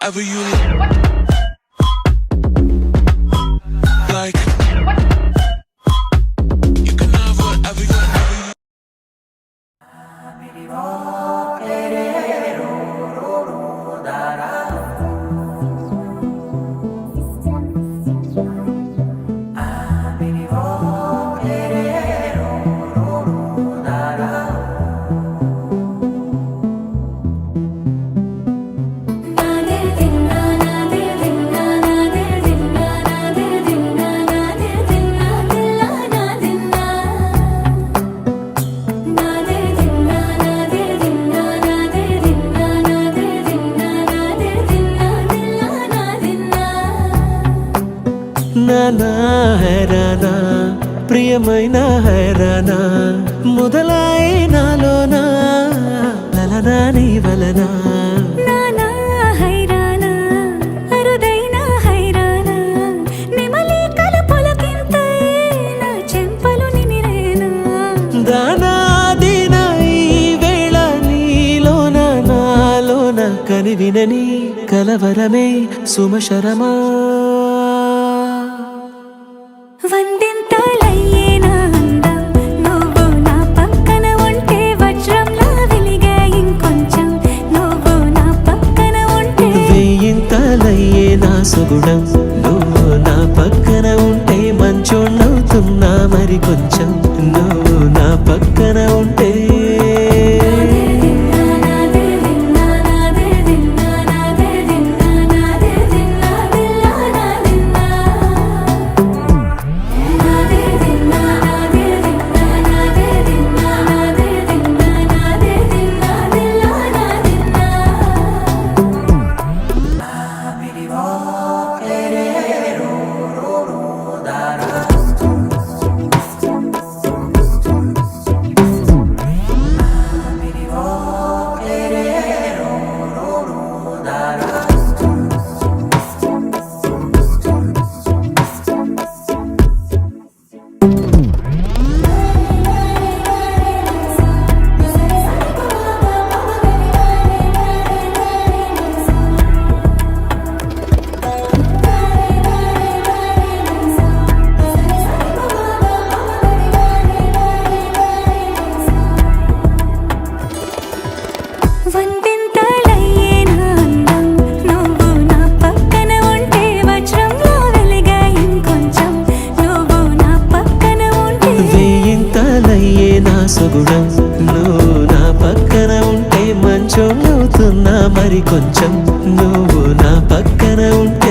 whatever you like. You can have whatever you నానా హైరానా ప్రియమైన హైరానా మొదలాయి నాలోనా లలనా నీ వలనా నానా హైరానా అరుదైన హైరానా నిమలి కలపులకింతై నా చెంపలు నిమిరేనా దానాదిన ఈ వేళ నీలోన నాలోన కనివినని కలవరమే సుమశరమా వందింతలయ్యేనా అందం నువ్వు నా పక్కన ఉంటే వజ్రంలా వెలిగే ఇంకొంచెం నువ్వు నా పక్కన ఉంటే వెయ్యింతలయ్యే నా సుగుణం నువ్వు నా పక్కన ఉంటే మంచోణ్ణవుతున్నా మరి కొంచెం నువ్వు నా పక్కన ఉంటే వందింతలయ్యేనా అందం నువ్వు నా పక్కన ఉంటే వజ్రంలా వెలిగే ఇంకొంచెం నువ్వు నా పక్కన ఉంటే వెయ్యింతలయ్యే నా సుగుణం నువ్వు నా పక్కన ఉంటే మంచోణ్ణవుతున్నా మరి కొంచెం నువ్వు నా పక్కన ఉంటే